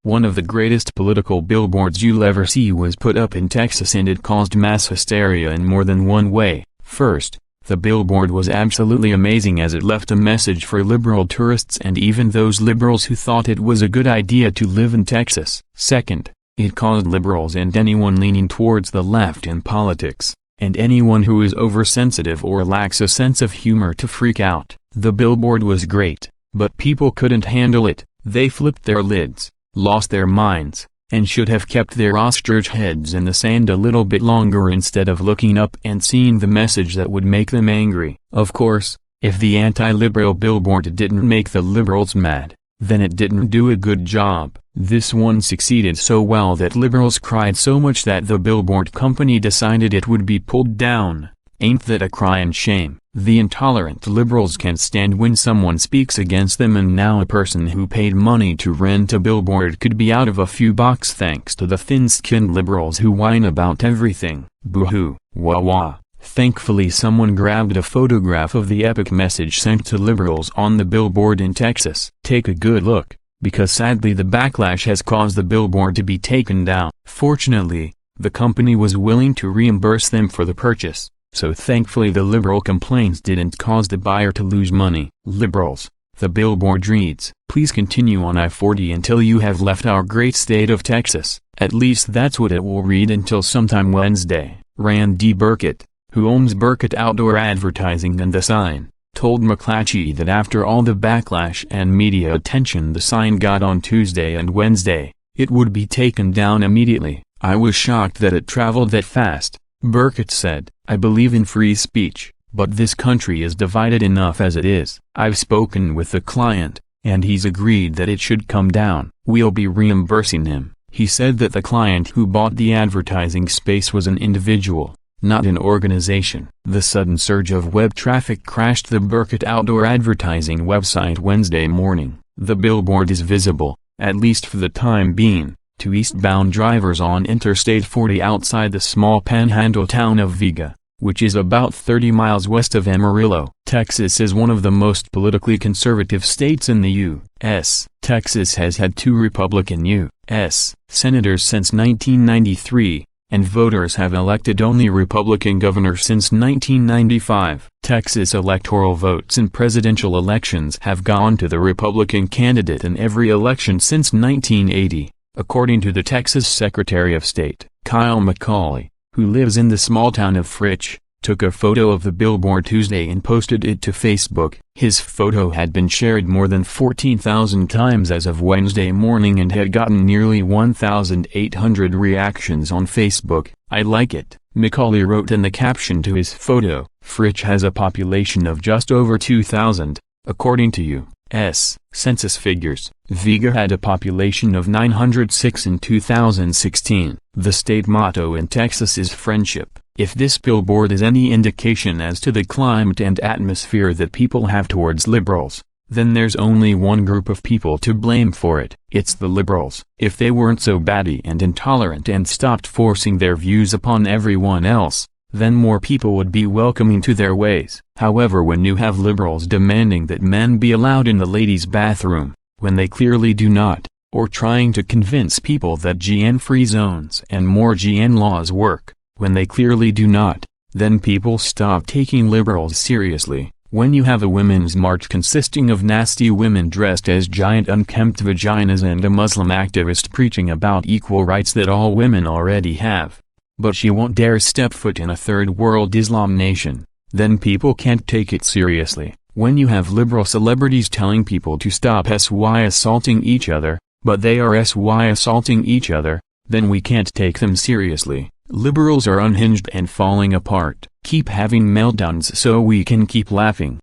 One of the greatest political billboards you'll ever see was put up in Texas, and it caused mass hysteria in more than one way. First, the billboard was absolutely amazing as it left a message for liberal tourists and even those liberals who thought it was a good idea to live in Texas. Second, it caused liberals and anyone leaning towards the left in politics, and anyone who is oversensitive or lacks a sense of humor to freak out. The billboard was great, but people couldn't handle it. They flipped their lids, lost their minds, and should have kept their ostrich heads in the sand a little bit longer instead of looking up and seeing the message that would make them angry. Of course, if the anti-liberal billboard didn't make the liberals mad, then it didn't do a good job. This one succeeded so well that liberals cried so much that the billboard company decided it would be pulled down. Ain't that a cryin' shame? The intolerant liberals can't stand when someone speaks against them, and now a person who paid money to rent a billboard could be out of a few bucks thanks to the thin-skinned liberals who whine about everything. Boo-hoo, wah-wah. Thankfully someone grabbed a photograph of the epic message sent to liberals on the billboard in Texas. Take a good look, because sadly the backlash has caused the billboard to be taken down. Fortunately, the company was willing to reimburse them for the purchase. So thankfully the liberal complaints didn't cause the buyer to lose money. Liberals, the billboard reads, "Please continue on I-40 until you have left our great state of Texas." At least that's what it will read until sometime Wednesday. Randy Burkett, who owns Burkett Outdoor Advertising and the sign, told McClatchy that after all the backlash and media attention the sign got on Tuesday and Wednesday, it would be taken down immediately. "I was shocked that it traveled that fast," Burkett said. "I believe in free speech, but this country is divided enough as it is. I've spoken with the client, and he's agreed that it should come down. We'll be reimbursing him." He said that the client who bought the advertising space was an individual, not an organization. The sudden surge of web traffic crashed the Burkett Outdoor Advertising website Wednesday morning. The billboard is visible, at least for the time being, to eastbound drivers on Interstate 40 outside the small panhandle town of Vega, which is about 30 miles west of Amarillo. Texas is one of the most politically conservative states in the U.S. Texas has had 2 Republican U.S. senators since 1993, and voters have elected only Republican governors since 1995. Texas electoral votes in presidential elections have gone to the Republican candidate in every election since 1980. According to the Texas Secretary of State, Kyle McCauley, who lives in the small town of Fritch, took a photo of the billboard Tuesday and posted it to Facebook. His photo had been shared more than 14,000 times as of Wednesday morning and had gotten nearly 1,800 reactions on Facebook. "I like it," McCauley wrote in the caption to his photo. Fritch has a population of just over 2,000, according to U.S. Census figures. Vega had a population of 906 in 2016. The state motto in Texas is friendship. If this billboard is any indication as to the climate and atmosphere that people have towards liberals, then there's only one group of people to blame for it. It's the liberals. If they weren't so batty and intolerant and stopped forcing their views upon everyone else, then more people would be welcoming to their ways. However, when you have liberals demanding that men be allowed in the ladies' bathroom, when they clearly do not, or trying to convince people that GN-free zones and more GN laws work, when they clearly do not, then people stop taking liberals seriously. When you have a women's march consisting of nasty women dressed as giant unkempt vaginas and a Muslim activist preaching about equal rights that all women already have, but she won't dare step foot in a third-world Islam nation, then people can't take it seriously. When you have liberal celebrities telling people to stop assaulting each other, but they are assaulting each other, then we can't take them seriously. Liberals are unhinged and falling apart. Keep having meltdowns so we can keep laughing.